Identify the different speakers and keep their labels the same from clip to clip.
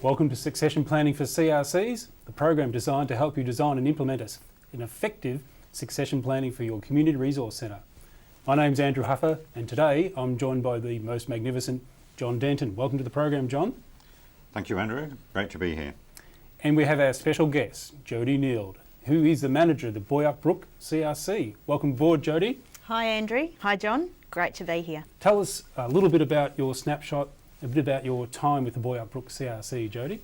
Speaker 1: Welcome to Succession Planning for CRCs, the program designed to help you design and implement an effective succession planning for your Community Resource Centre. My name's Andrew Huffer, and today I'm joined by the most magnificent John Denton. Welcome to the program, John.
Speaker 2: Thank you, Andrew. Great to be here.
Speaker 1: And we have our special guest, Jodie Neild, who is the manager of the Boyup Brook CRC. Welcome aboard, Jodie.
Speaker 3: Hi, Andrew. Hi, John. Great to be here.
Speaker 1: Tell us a little bit about your snapshot, a bit about your time with the Boyup Brook CRC, Jodie.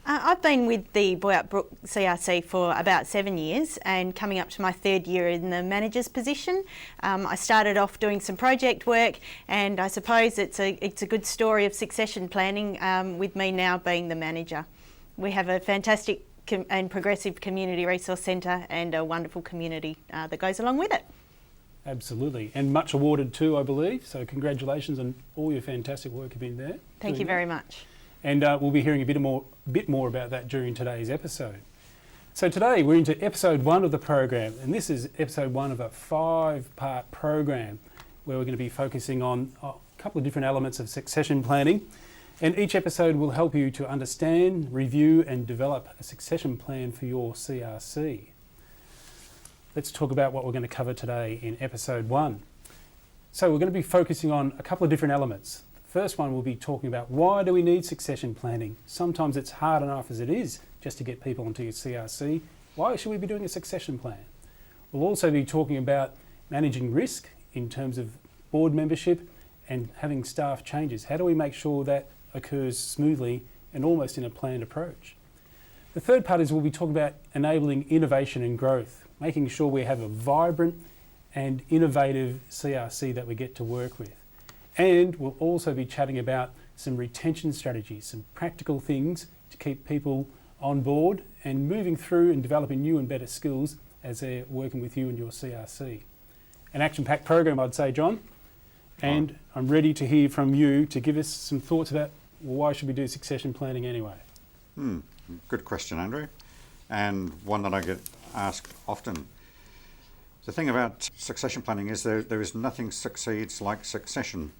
Speaker 3: I've been with the Boyup Brook CRC for about 7 years and coming up to my third year in the manager's position. I started off doing some project work, and I suppose it's a good story of succession planning with me now being the manager. We have a fantastic and progressive community resource centre and a wonderful community that goes along with it.
Speaker 1: Absolutely, and much awarded too, I believe, so congratulations on all your fantastic work you've been there.
Speaker 3: Thank you very much.
Speaker 1: And we'll be hearing a bit more about that during today's episode. So today we're into episode 1 of the program, and this is episode 1 of a 5-part program where we're going to be focusing on a couple of different elements of succession planning. And each episode will help you to understand, review and develop a succession plan for your CRC. Let's talk about what we're going to cover today in episode 1. So we're going to be focusing on a couple of different elements. The first one we'll be talking about, why do we need succession planning? Sometimes it's hard enough as it is just to get people onto your CRC. Why should we be doing a succession plan? We'll also be talking about managing risk in terms of board membership and having staff changes. How do we make sure that occurs smoothly and almost in a planned approach? The third part is we'll be talking about enabling innovation and growth, making sure we have a vibrant and innovative CRC that we get to work with. And we'll also be chatting about some retention strategies, some practical things to keep people on board and moving through and developing new and better skills as they're working with you in your CRC. An action-packed program, I'd say, John. And I'm ready to hear from you to give us some thoughts about, well, why should we do succession planning anyway?
Speaker 2: Good question, Andrew, and one that I get asked often. The thing about succession planning is there is nothing succeeds like succession.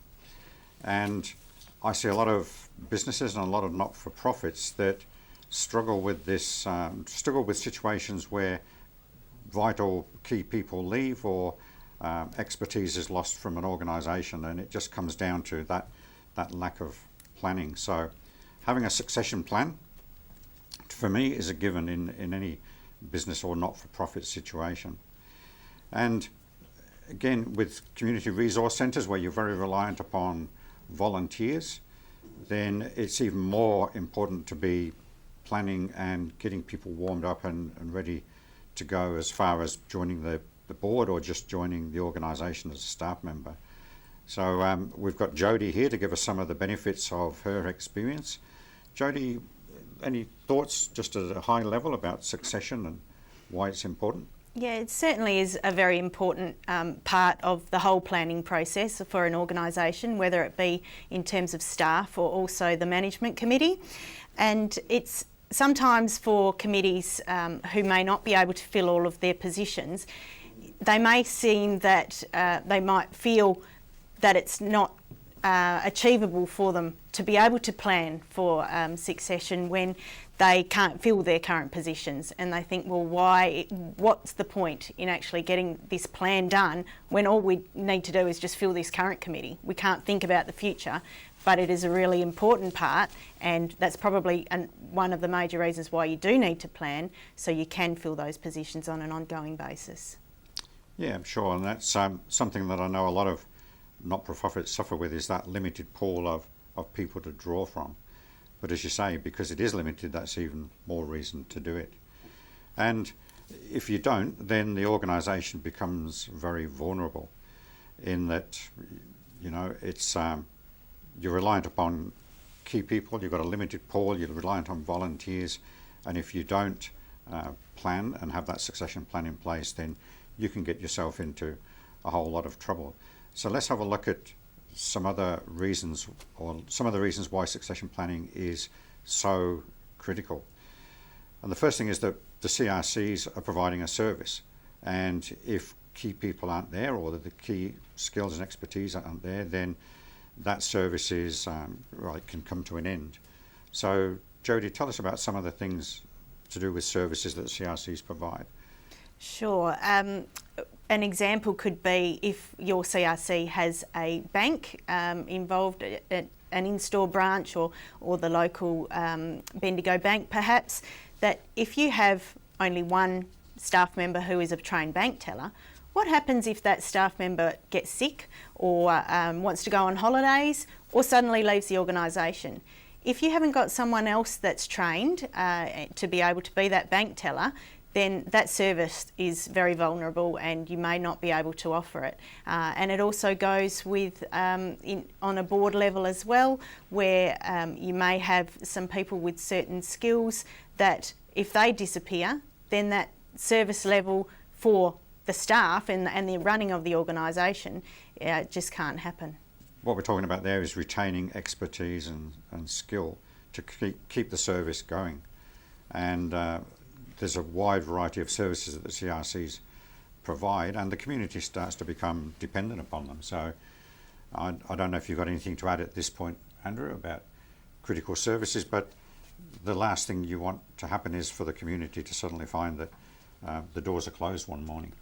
Speaker 2: And I see a lot of businesses and a lot of not-for-profits that struggle with this, struggle with situations where vital key people leave or expertise is lost from an organisation, and it just comes down to that lack of planning. So having a succession plan, for me, is a given in any business or not-for-profit situation. And again, with community resource centres where you're very reliant upon volunteers, then it's even more important to be planning and getting people warmed up and ready to go as far as joining the board or just joining the organisation as a staff member. So we've got Jodie here to give us some of the benefits of her experience. Jodie, any thoughts just at a high level about succession and why it's important?
Speaker 3: Yeah, it certainly is a very important part of the whole planning process for an organisation, whether it be in terms of staff or also the management committee. And it's sometimes for committees who may not be able to fill all of their positions, they may seem that they might feel that it's not achievable for them to be able to plan for succession when they can't fill their current positions, and they think, well, what's the point in actually getting this plan done when all we need to do is just fill this current committee? We can't think about the future, but it is a really important part, and that's probably one of the major reasons why you do need to plan, so you can fill those positions on an ongoing basis.
Speaker 2: Yeah, sure, and that's something that I know a lot of not-for-profits suffer with, is that limited pool of people to draw from. But as you say, because it is limited, that's even more reason to do it. And if you don't, then the organisation becomes very vulnerable in that, you know, it's you're reliant upon key people, you've got a limited pool, you're reliant on volunteers, and if you don't plan and have that succession plan in place, then you can get yourself into a whole lot of trouble. So let's have a look at some other reasons, or some of the reasons why succession planning is so critical. And the first thing is that the CRCs are providing a service, and if key people aren't there, or the key skills and expertise aren't there, then that service is can come to an end. So Jodie, tell us about some of the things to do with services that CRCs provide.
Speaker 3: Sure. An example could be if your CRC has a bank involved, an in-store branch or the local Bendigo bank perhaps, that if you have only one staff member who is a trained bank teller, what happens if that staff member gets sick or wants to go on holidays or suddenly leaves the organisation? If you haven't got someone else that's trained to be able to be that bank teller, then that service is very vulnerable and you may not be able to offer it. And it also goes with on a board level as well, where you may have some people with certain skills that if they disappear, then that service level for the staff and the running of the organisation just can't happen.
Speaker 2: What we're talking about there is retaining expertise and skill to keep the service going. And there's a wide variety of services that the CRCs provide, and the community starts to become dependent upon them. So I don't know if you've got anything to add at this point, Andrew, about critical services, but the last thing you want to happen is for the community to suddenly find that the doors are closed one morning.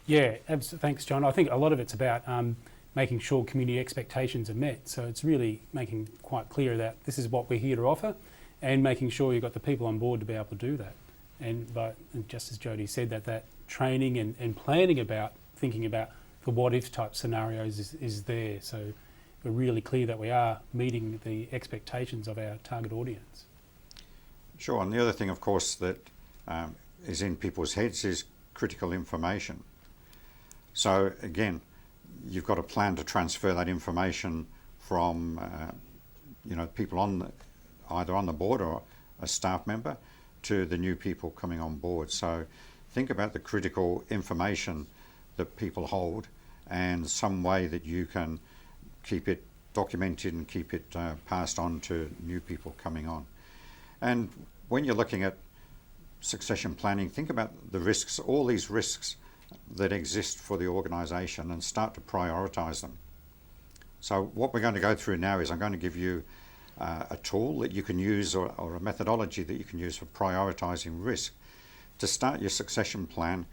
Speaker 1: Yeah, thanks, John. I think a lot of it's about making sure community expectations are met. So it's really making quite clear that this is what we're here to offer and making sure you've got the people on board to be able to do that. And just as Jodie said, that training and planning about, thinking about the what-if type scenarios is there. So we're really clear that we are meeting the expectations of our target audience.
Speaker 2: Sure, and the other thing, of course, that is in people's heads is critical information. So again, you've got a plan to transfer that information from people either on the board or a staff member to the new people coming on board. So think about the critical information that people hold and some way that you can keep it documented and keep it passed on to new people coming on. And when you're looking at succession planning, think about the risks, all these risks that exist for the organisation, and start to prioritise them. So what we're going to go through now is I'm going to give you a tool that you can use or a methodology that you can use for prioritising risk to start your succession plan,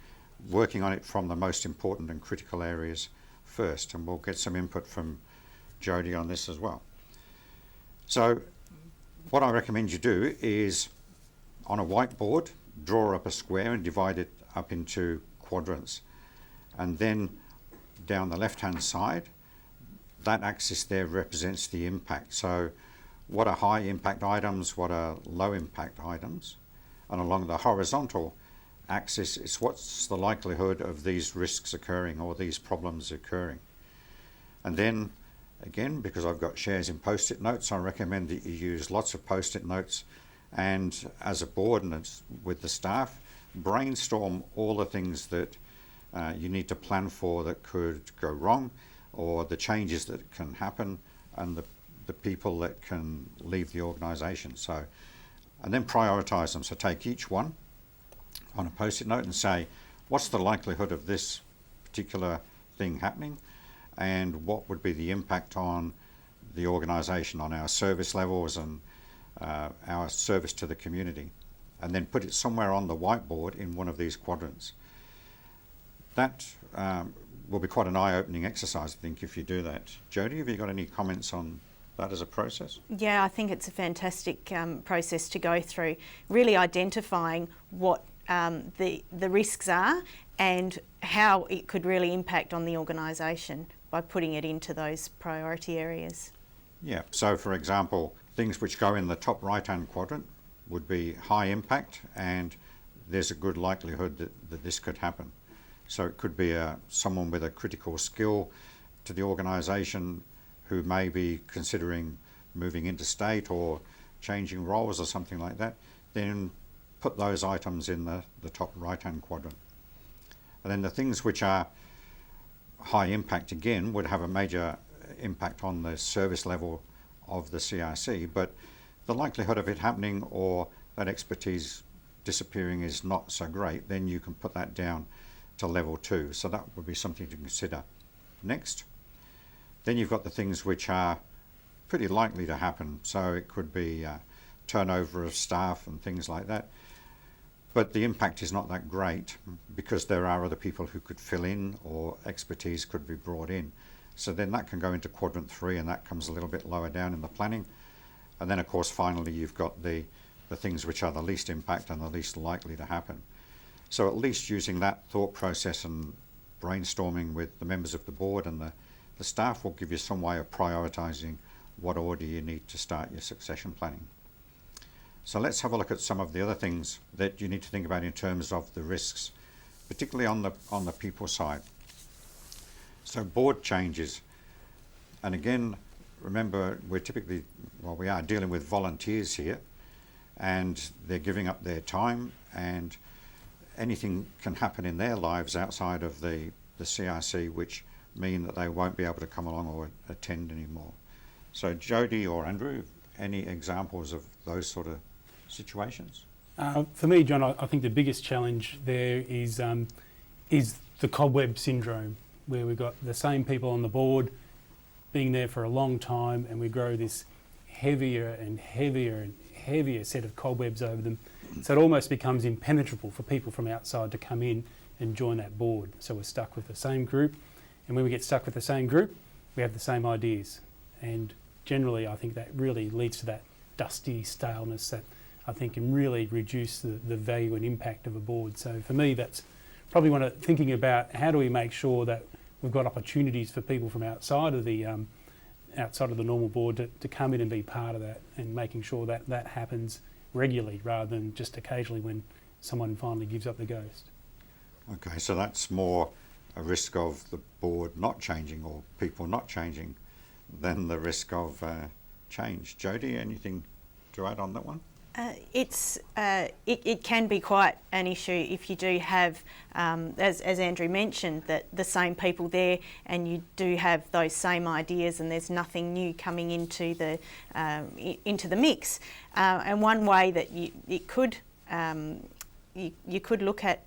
Speaker 2: working on it from the most important and critical areas first. And we'll get some input from Jodie on this as well. So what I recommend you do is on a whiteboard, draw up a square and divide it up into quadrants. And then down the left-hand side, that axis there represents the impact. So what are high impact items, what are low impact items? And along the horizontal axis, it's what's the likelihood of these risks occurring or these problems occurring. And then again, because I've got shares in post-it notes, I recommend that you use lots of post-it notes, and as a board and with the staff, brainstorm all the things that you need to plan for that could go wrong, or the changes that can happen, and the people that can leave the organisation. So, and then prioritise them. So take each one on a post-it note and say, what's the likelihood of this particular thing happening, and what would be the impact on the organisation, on our service levels and our service to the community, and then put it somewhere on the whiteboard in one of these quadrants. That will be quite an eye-opening exercise, I think, if you do that. Jodie, have you got any comments on that as a process?
Speaker 3: Yeah, I think it's a fantastic process to go through, really identifying what the risks are and how it could really impact on the organisation by putting it into those priority areas.
Speaker 2: Yeah, so for example, things which go in the top right-hand quadrant would be high impact, and there's a good likelihood that this could happen. So it could be someone with a critical skill to the organisation who may be considering moving interstate or changing roles or something like that. Then put those items in the top right-hand quadrant. And then the things which are high impact, again, would have a major impact on the service level of the CRC, but the likelihood of it happening or that expertise disappearing is not so great, then you can put that down to level 2. So that would be something to consider. Next. Then you've got the things which are pretty likely to happen. So it could be turnover of staff and things like that. But the impact is not that great because there are other people who could fill in or expertise could be brought in. So then that can go into quadrant 3, and that comes a little bit lower down in the planning. And then of course finally you've got the things which are the least impact and the least likely to happen. So at least using that thought process and brainstorming with the members of the board and the staff will give you some way of prioritising what order you need to start your succession planning. So let's have a look at some of the other things that you need to think about in terms of the risks, particularly on the people side. So board changes, and again, remember we are dealing with volunteers here, and they're giving up their time, and anything can happen in their lives outside of the CRC, which mean that they won't be able to come along or attend anymore. So Jody or Andrew, any examples of those sort of situations?
Speaker 1: For me, John, I think the biggest challenge there is the Cobweb Syndrome, where we've got the same people on the board being there for a long time, and we grow this heavier and heavier and heavier set of cobwebs over them. So it almost becomes impenetrable for people from outside to come in and join that board. So we're stuck with the same group, and when we get stuck with the same group, we have the same ideas. And generally, I think that really leads to that dusty staleness that I think can really reduce the value and impact of a board. So for me, that's probably one of thinking about how do we make sure that we've got opportunities for people from outside of the normal board to come in and be part of that, and making sure that that happens regularly rather than just occasionally when someone finally gives up the ghost.
Speaker 2: Okay, so that's more a risk of the board not changing or people not changing than the risk of change. Jody, anything to add on that one?
Speaker 3: It can be quite an issue if you do have, as Andrew mentioned, that the same people there, and you do have those same ideas, and there's nothing new coming into the mix. And one way that you could look at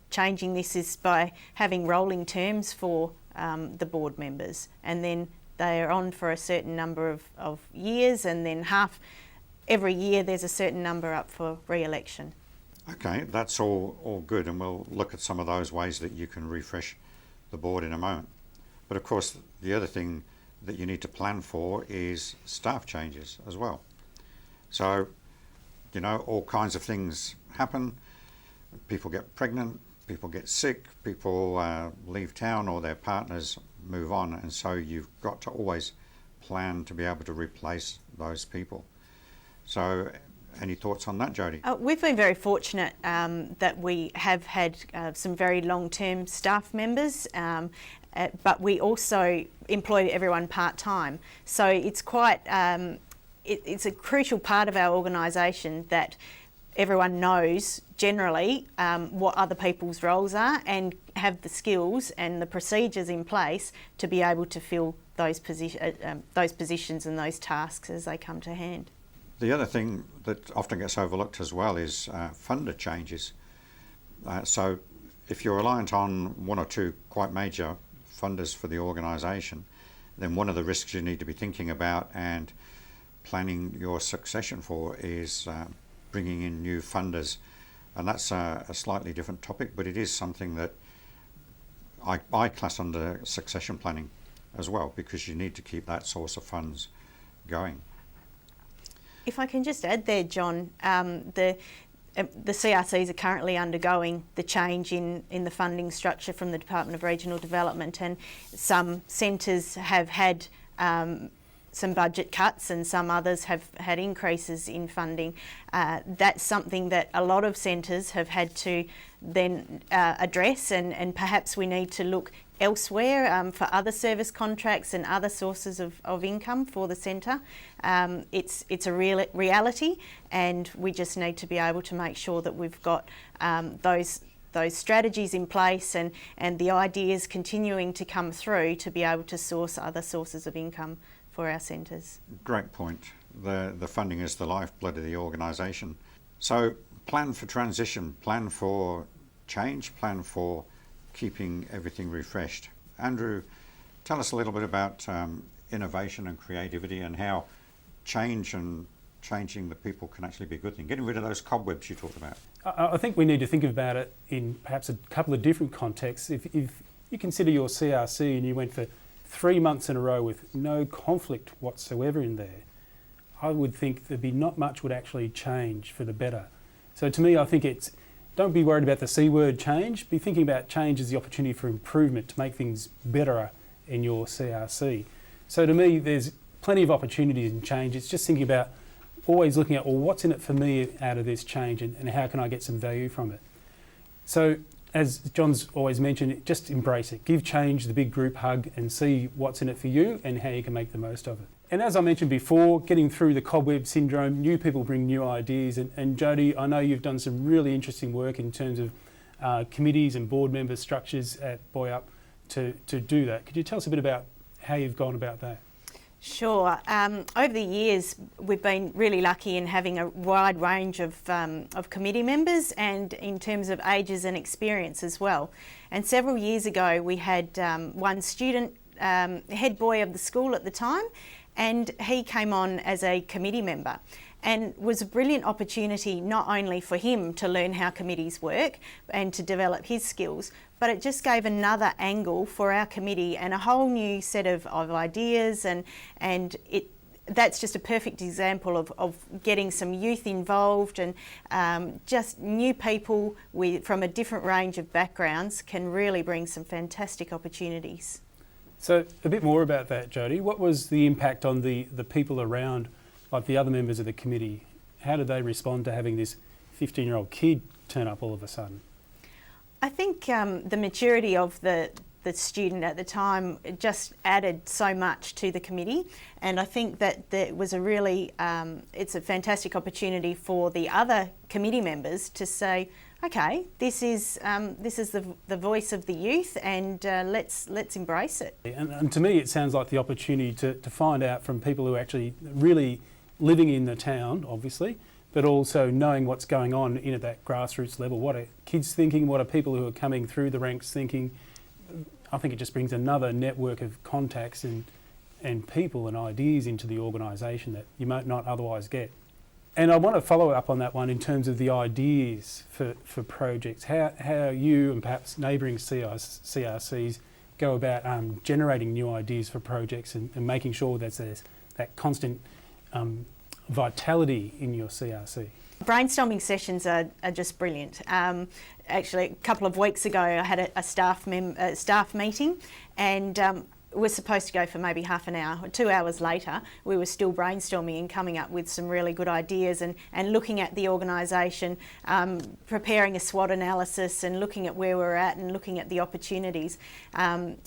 Speaker 3: changing this is by having rolling terms for the board members, and then they are on for a certain number of years, and then every year there's a certain number up for re-election.
Speaker 2: Okay, that's all good, and we'll look at some of those ways that you can refresh the board in a moment. But of course, the other thing that you need to plan for is staff changes as well. So, all kinds of things happen. People get pregnant, people get sick, people leave town, or their partners move on, and so you've got to always plan to be able to replace those people. So any thoughts on that, Jody?
Speaker 3: We've been very fortunate that we have had some very long-term staff members, but we also employ everyone part-time. So it's quite, it's a crucial part of our organisation that everyone knows generally what other people's roles are and have the skills and the procedures in place to be able to fill those positions and those tasks as they come to hand.
Speaker 2: The other thing that often gets overlooked as well is funder changes. So if you're reliant on one or two quite major funders for the organisation, then one of the risks you need to be thinking about and planning your succession for is bringing in new funders. And that's a slightly different topic, but it is something that I class under succession planning as well, because you need to keep that source of funds going.
Speaker 3: If I can just add there, John, the CRCs are currently undergoing the change in the funding structure from the Department of Regional Development, and some centres have had some budget cuts and some others have had increases in funding. That's something that a lot of centres have had to then address, and perhaps we need to look elsewhere for other service contracts and other sources of income for the centre. It's a reality, and we just need to be able to make sure that we've got those strategies in place and the ideas continuing to come through to be able to source other sources of income for our centres.
Speaker 2: Great point. The funding is the lifeblood of the organisation. So plan for transition, plan for change, plan for keeping everything refreshed. Andrew, tell us a little bit about innovation and creativity and how change and changing the people can actually be a good thing? Getting rid of those cobwebs you talked about.
Speaker 1: I think we need to think about it in perhaps a couple of different contexts. If you consider your CRC and you went for 3 months in a row with no conflict whatsoever in there, I would think there'd be not much would actually change for the better. So to me, I think it's, don't be worried about the C word change, be thinking about change as the opportunity for improvement to make things better in your CRC. So to me, there's plenty of opportunities in change. It's just thinking about always looking at, well, what's in it for me out of this change and how can I get some value from it? So as John's always mentioned, just embrace it. Give change the big group hug and see what's in it for you and how you can make the most of it. And as I mentioned before, getting through the Cobweb Syndrome, new people bring new ideas. And Jody, I know you've done some really interesting work in terms of committees and board member structures at Boyup to do that. Could you tell us a bit about how you've gone about that?
Speaker 3: Sure. Over the years, we've been really lucky in having a wide range of committee members, and in terms of ages and experience as well. And several years ago, we had one student, head boy of the school at the time, and he came on as a committee member. And was a brilliant opportunity not only for him to learn how committees work and to develop his skills, but it just gave another angle for our committee and a whole new set of ideas, and that's just a perfect example of getting some youth involved, and just new people from a different range of backgrounds can really bring some fantastic opportunities.
Speaker 1: So a bit more about that, Jody. What was the impact on the people around, like the other members of the committee? How did they respond to having this 15-year-old kid turn up all of a sudden?
Speaker 3: I think the maturity of the student at the time just added so much to the committee, and I think that there was a really, it's a fantastic opportunity for the other committee members to say, okay, this is the voice of the youth, and let's embrace it.
Speaker 1: And to me, it sounds like the opportunity to find out from people who are actually really living in the town, obviously, but also knowing what's going on in at that grassroots level. What are kids thinking? What are people who are coming through the ranks thinking? I think it just brings another network of contacts and people and ideas into the organisation that you might not otherwise get. And I want to follow up on that one in terms of the ideas for projects, how you and perhaps neighbouring CRCs go about generating new ideas for projects and making sure that there's that constant vitality in your CRC.
Speaker 3: Brainstorming sessions are just brilliant. Actually, a couple of weeks ago, I had a staff meeting, and we're supposed to go for maybe half an hour. 2 hours later, we were still brainstorming and coming up with some really good ideas and looking at the organisation, preparing a SWOT analysis and looking at where we're at and looking at the opportunities.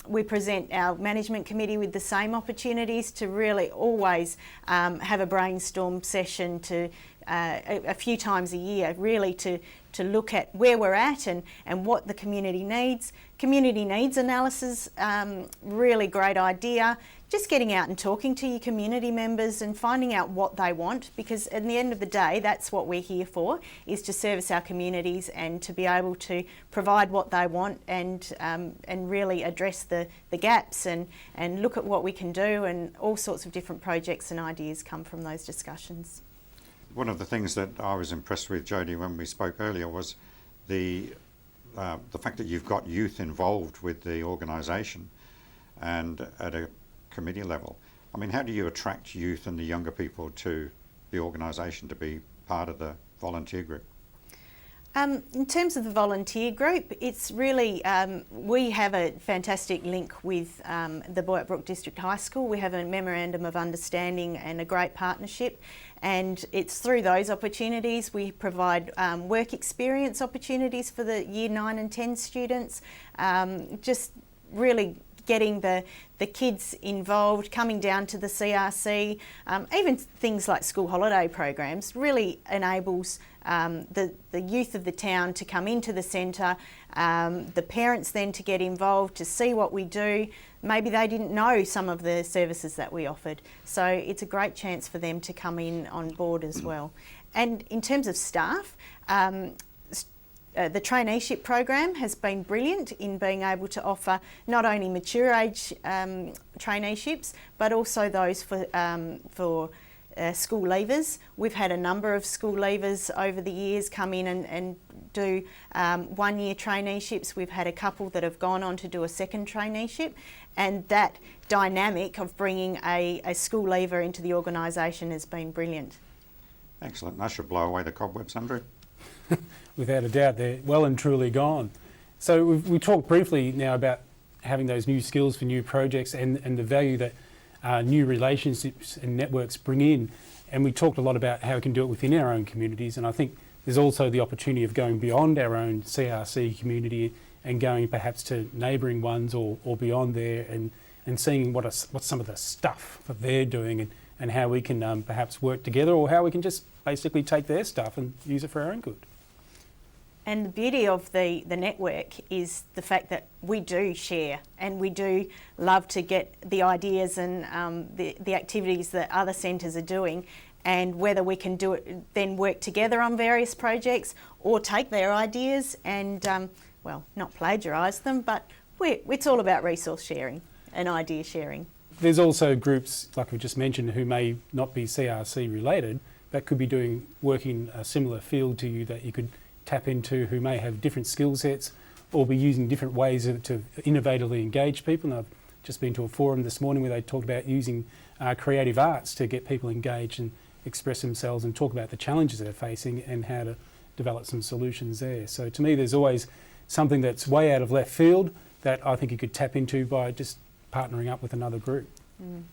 Speaker 3: We present our management committee with the same opportunities to really always have a brainstorm session to a few times a year, really to look at where we're at and what the community needs. Community needs analysis, really great idea. Just getting out and talking to your community members and finding out what they want, because at the end of the day, that's what we're here for, is to service our communities and to be able to provide what they want and really address the gaps and look at what we can do, and all sorts of different projects and ideas come from those discussions.
Speaker 2: One of the things that I was impressed with, Jody, when we spoke earlier was the fact that you've got youth involved with the organisation and at a committee level. I mean, how do you attract youth and the younger people to the organisation to be part of the volunteer group?
Speaker 3: In terms of the volunteer group, it's really, we have a fantastic link with the Boyup Brook District High School. We have a memorandum of understanding and a great partnership, and it's through those opportunities we provide work experience opportunities for the Year 9 and 10 students, just really getting the kids involved, coming down to the CRC, even things like school holiday programs really enables the youth of the town to come into the centre, the parents then to get involved, to see what we do. Maybe they didn't know some of the services that we offered, so it's a great chance for them to come in on board as well. And in terms of staff, the traineeship program has been brilliant in being able to offer not only mature age traineeships, but also those for school leavers. We've had a number of school leavers over the years come in and do 1 year traineeships. We've had a couple that have gone on to do a second traineeship, and that dynamic of bringing a school leaver into the organisation has been brilliant.
Speaker 2: Excellent. And I should blow away the cobwebs, Andrew.
Speaker 1: Without a doubt, they're well and truly gone. So we talked briefly now about having those new skills for new projects and the value that new relationships and networks bring in. And we talked a lot about how we can do it within our own communities. And I think there's also the opportunity of going beyond our own CRC community and going perhaps to neighbouring ones or beyond there and seeing what's some of the stuff that they're doing and how we can perhaps work together, or how we can just basically take their stuff and use it for our own good.
Speaker 3: And the beauty of the network is the fact that we do share, and we do love to get the ideas and the activities that other centres are doing, and whether we can do it, then work together on various projects, or take their ideas and, not plagiarise them, but it's all about resource sharing and idea sharing.
Speaker 1: There's also groups, like we just mentioned, who may not be CRC related, but could be working a similar field to you that you could tap into, who may have different skill sets or be using different ways to innovatively engage people. And I've just been to a forum this morning where they talked about using creative arts to get people engaged and express themselves and talk about the challenges they're facing and how to develop some solutions there. So to me, there's always something that's way out of left field that I think you could tap into by just partnering up with another group.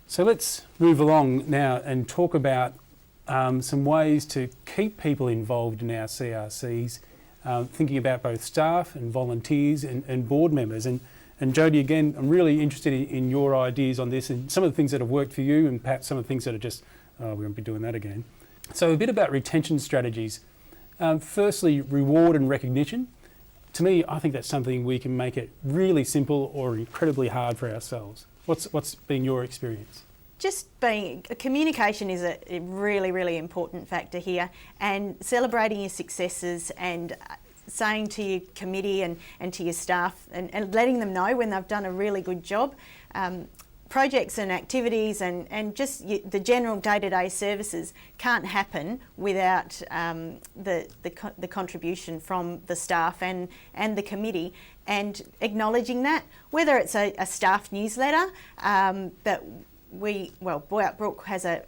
Speaker 1: So let's move along now and talk about some ways to keep people involved in our CRCs, thinking about both staff and volunteers and board members. And Jodie, again, I'm really interested in your ideas on this and some of the things that have worked for you and perhaps some of the things that are just, we won't be doing that again. So a bit about retention strategies. Firstly, reward and recognition. To me, I think that's something we can make it really simple or incredibly hard for ourselves. What's been your experience?
Speaker 3: Communication is a really, really important factor here, and celebrating your successes and saying to your committee and to your staff and letting them know when they've done a really good job. Projects and activities and just the general day-to-day services can't happen without the contribution from the staff and the committee, and acknowledging that, whether it's a staff newsletter that Boyup Brook has a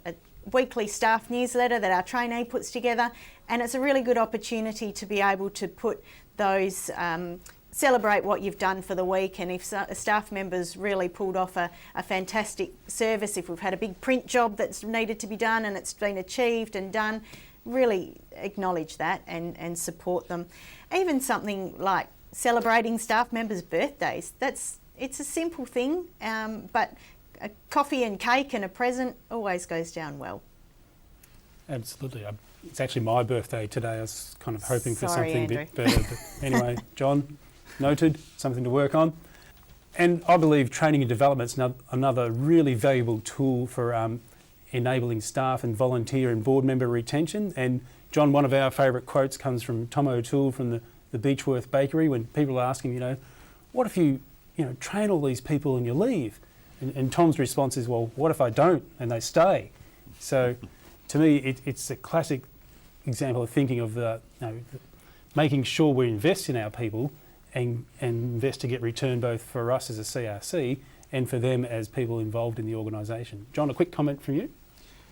Speaker 3: weekly staff newsletter that our trainee puts together, and it's a really good opportunity to be able to put those celebrate what you've done for the week, and if a staff member's really pulled off a fantastic service, if we've had a big print job that's needed to be done and it's been achieved and done, really acknowledge that and support them. Even something like celebrating staff members' birthdays, it's a simple thing, but a coffee and cake and a present always goes down well.
Speaker 1: Absolutely. It's actually my birthday today. I was kind of hoping for
Speaker 3: Sorry,
Speaker 1: something
Speaker 3: Andrew.
Speaker 1: a bit better. But anyway, John, noted, something to work on. And I believe training and development is another really valuable tool for enabling staff and volunteer and board member retention. And John, one of our favourite quotes comes from Tom O'Toole from the Beechworth Bakery, when people are asking, what if you train all these people and you leave? And Tom's response is, well, what if I don't and they stay? So to me, it's a classic example of thinking of making sure we invest in our people and invest to get return both for us as a CRC and for them as people involved in the organisation. John, a quick comment from you?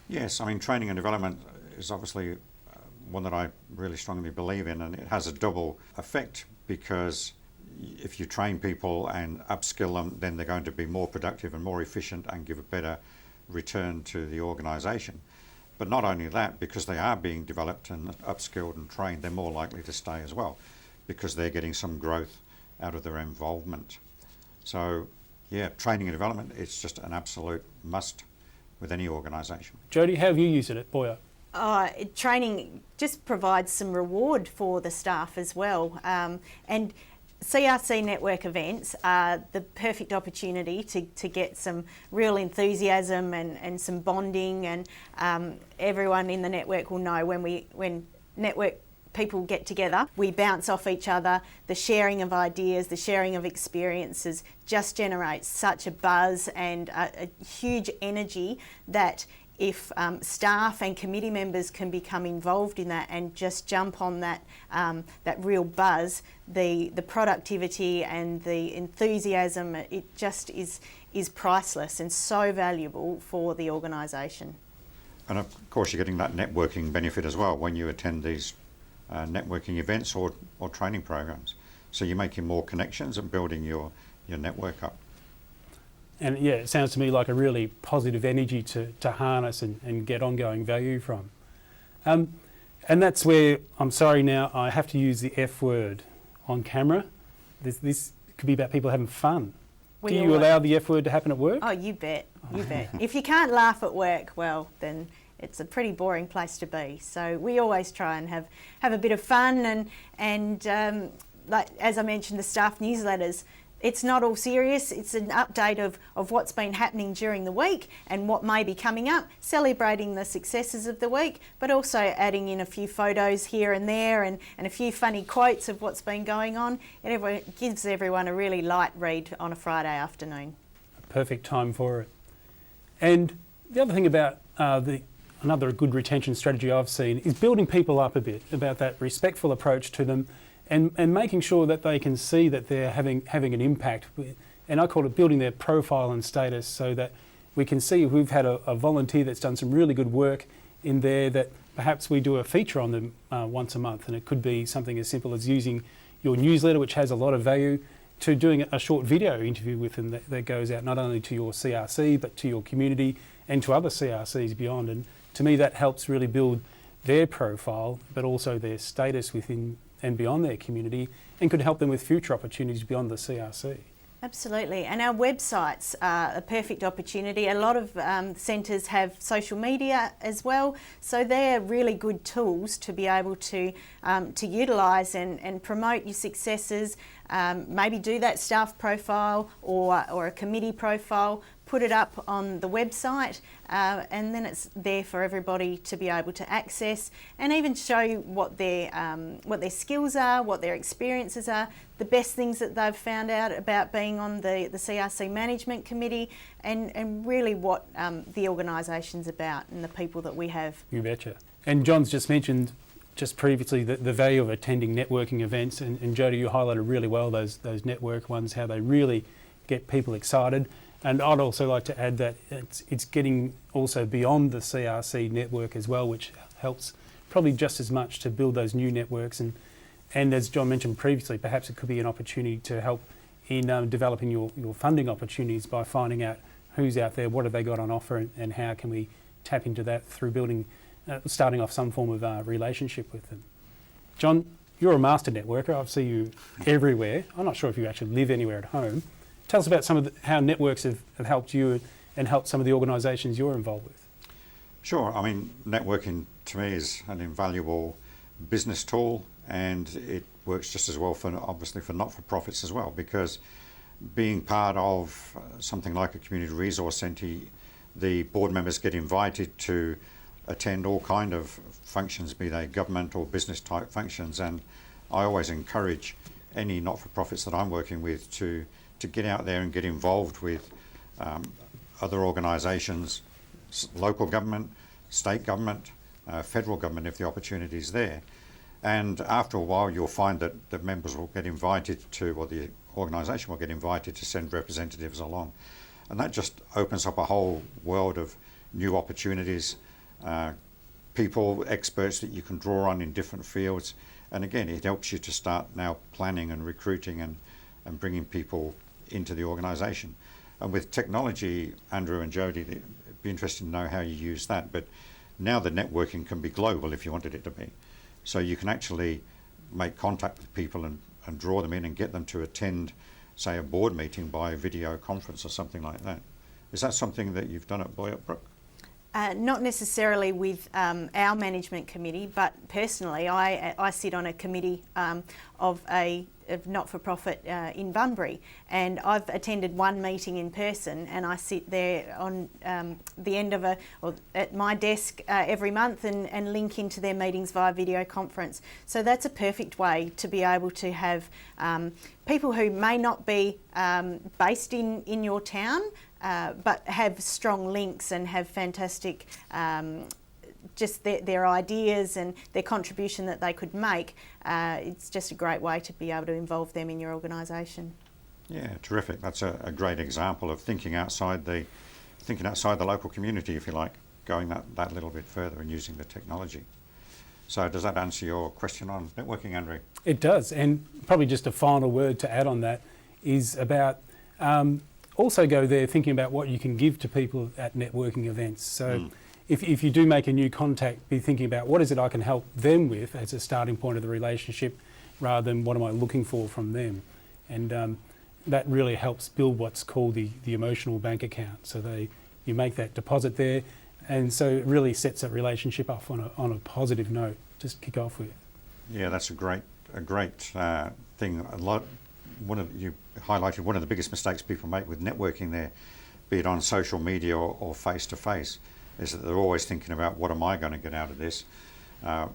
Speaker 2: Yes, training and development is obviously one that I really strongly believe in, and it has a double effect, because if you train people and upskill them, then they're going to be more productive and more efficient and give a better return to the organisation. But not only that, because they are being developed and upskilled and trained, they're more likely to stay as well, because they're getting some growth out of their involvement. So, yeah, training and development, it's just an absolute must with any organisation.
Speaker 1: Jodie, how have you used it at Boyup?
Speaker 3: Training just provides some reward for the staff as well. And CRC network events are the perfect opportunity to get some real enthusiasm and some bonding, and everyone in the network will know when network people get together, we bounce off each other. The sharing of ideas, the sharing of experiences just generates such a buzz and a huge energy that if staff and committee members can become involved in that and just jump on that that real buzz, the productivity and the enthusiasm, it just is priceless and so valuable for the organisation.
Speaker 2: And of course you're getting that networking benefit as well when you attend these networking events or training programs. So you're making more connections and building your network up.
Speaker 1: And yeah, it sounds to me like a really positive energy to harness and get ongoing value from. And that's where, I'm sorry now, I have to use the F word on camera. This could be about people having fun. Do you allow the F word to happen at work?
Speaker 3: Oh, you bet, you bet. If you can't laugh at work, well, then it's a pretty boring place to be. So we always try and have a bit of fun and like as I mentioned, the staff newsletters, it's not all serious. It's an update of what's been happening during the week and what may be coming up, celebrating the successes of the week, but also adding in a few photos here and there and a few funny quotes of what's been going on. It gives everyone a really light read on a Friday afternoon.
Speaker 1: A perfect time for it. And the other thing about another good retention strategy I've seen is building people up a bit, about that respectful approach to them and making sure that they can see that they're having an impact. And I call it building their profile and status so that we can see if we've had a volunteer that's done some really good work in there, that perhaps we do a feature on them once a month. And it could be something as simple as using your newsletter, which has a lot of value, to doing a short video interview with them that goes out not only to your CRC, but to your community and to other CRCs beyond. And to me, that helps really build their profile, but also their status within and beyond their community, and could help them with future opportunities beyond the CRC.
Speaker 3: Absolutely, and our websites are a perfect opportunity. A lot of centres have social media as well, so they're really good tools to be able to utilise and promote your successes. Maybe do that staff profile or a committee profile, put it up on the website, and then it's there for everybody to be able to access, and even show what their skills are, what their experiences are, the best things that they've found out about being on the CRC Management Committee, and really what the organisation's about and the people that we have.
Speaker 1: You betcha. And John's just mentioned just previously the value of attending networking events, and Jodie, you highlighted really well those network ones, how they really get people excited. And I'd also like to add that it's getting also beyond the CRC network as well, which helps probably just as much to build those new networks. And as John mentioned previously, perhaps it could be an opportunity to help in developing your funding opportunities by finding out who's out there, what have they got on offer, and how can we tap into that through building, starting off some form of relationship with them. John, you're a master networker. I see you everywhere. I'm not sure if you actually live anywhere at home. Tell us about how networks have helped you and helped some of the organisations you're involved with.
Speaker 2: Sure. I mean, networking to me is an invaluable business tool, and it works just as well obviously for not-for-profits as well, because being part of something like a community resource centre, the board members get invited to attend all kind of functions, be they government or business type functions, and I always encourage any not-for-profits that I'm working with to get out there and get involved with other organisations, local government, state government, federal government if the opportunity is there. And after a while you'll find that the members will get invited to, or the organisation will get invited to send representatives along. And that just opens up a whole world of new opportunities, people, experts that you can draw on in different fields. And again, it helps you to start now planning and recruiting and bringing people into the organisation. And with technology, Andrew and Jodie, it'd be interesting to know how you use that. But now the networking can be global if you wanted it to be. So you can actually make contact with people and draw them in and get them to attend, say, a board meeting by video conference or something like that. Is that something that you've done at Boyup Brook?
Speaker 3: Not necessarily with our management committee, but personally I sit on a committee of a not-for-profit in Bunbury, and I've attended one meeting in person, and I sit there on the end of at my desk every month and link into their meetings via video conference. So that's a perfect way to be able to have people who may not be based in your town, but have strong links and have fantastic just their ideas and their contribution that they could make. It's just a great way to be able to involve them in your organisation.
Speaker 2: Yeah, terrific. That's a great example of thinking outside the local community, if you like, going that little bit further and using the technology. So does that answer your question on networking, Andrew?
Speaker 1: It does, and probably just a final word to add on that is about also go there thinking about what you can give to people at networking events. So if you do make a new contact, be thinking about what is it I can help them with as a starting point of the relationship rather than what am I looking for from them. And that really helps build what's called the emotional bank account. So you make that deposit there, and so it really sets that relationship off on a positive note. Just kick off with. Yeah,
Speaker 2: that's a great thing. You highlighted one of the biggest mistakes people make with networking there, be it on social media or face to face, is that they're always thinking about what am I going to get out of this. A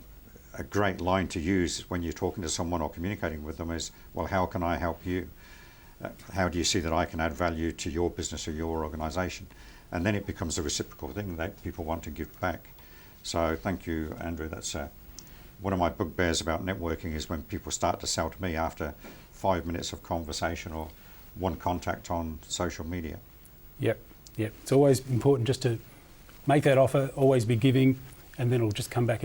Speaker 2: great line to use when you're talking to someone or communicating with them is, well, how can I help you? How do you see that I can add value to your business or your organisation? And then it becomes a reciprocal thing that people want to give back. So thank you, Andrew. That's one of my bugbears about networking is when people start to sell to me after 5 minutes of conversation or one contact on social media. Yep. It's always important just to make that offer, always be giving, and then it'll just come back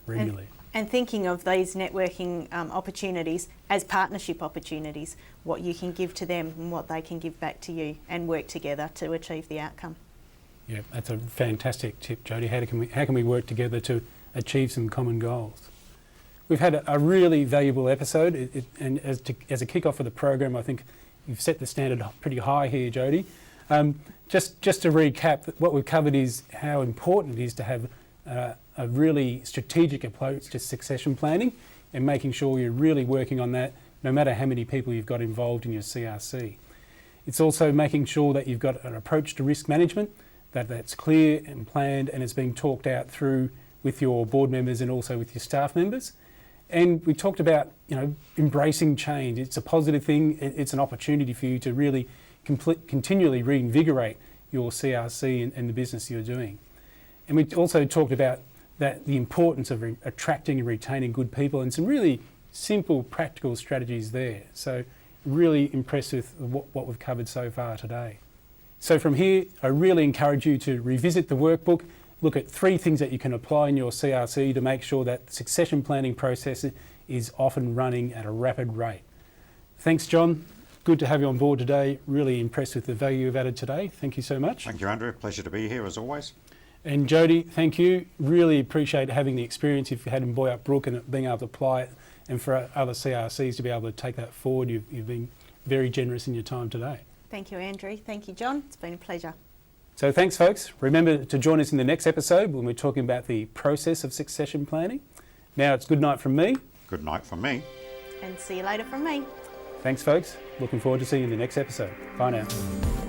Speaker 2: regularly.
Speaker 3: And thinking of these networking opportunities as partnership opportunities, what you can give to them and what they can give back to you, and work together to achieve the outcome.
Speaker 1: Yeah, that's a fantastic tip, Jodie. How can we work together to achieve some common goals? We've had a really valuable episode, and as a kick-off for the program, I think you've set the standard pretty high here, Jodie. Just to recap, what we've covered is how important it is to have a really strategic approach to succession planning and making sure you're really working on that no matter how many people you've got involved in your CRC. It's also making sure that you've got an approach to risk management, that's clear and planned and it's being talked out through with your board members and also with your staff members. And we talked about, embracing change. It's a positive thing. It's an opportunity for you to really continually reinvigorate your CRC and the business you're doing. And we also talked about the importance of attracting and retaining good people and some really simple, practical strategies there. So really impressed with what we've covered so far today. So from here, I really encourage you to revisit the workbook, look at 3 things that you can apply in your CRC to make sure that the succession planning process is off and running at a rapid rate. Thanks, John. Good to have you on board today. Really impressed with the value you've added today. Thank you so much.
Speaker 2: Thank you, Andrew. Pleasure to be here as always.
Speaker 1: And Jodie, thank you. Really appreciate having the experience you've had in Boyack Brook and being able to apply it, and for other CRCs to be able to take that forward. You've been very generous in your time today.
Speaker 3: Thank you, Andrew. Thank you, John. It's been a pleasure.
Speaker 1: So thanks, folks. Remember to join us in the next episode when we're talking about the process of succession planning. Now it's good night from me.
Speaker 2: Good night from me.
Speaker 3: And see you later from me.
Speaker 1: Thanks, folks. Looking forward to seeing you in the next episode. Bye now.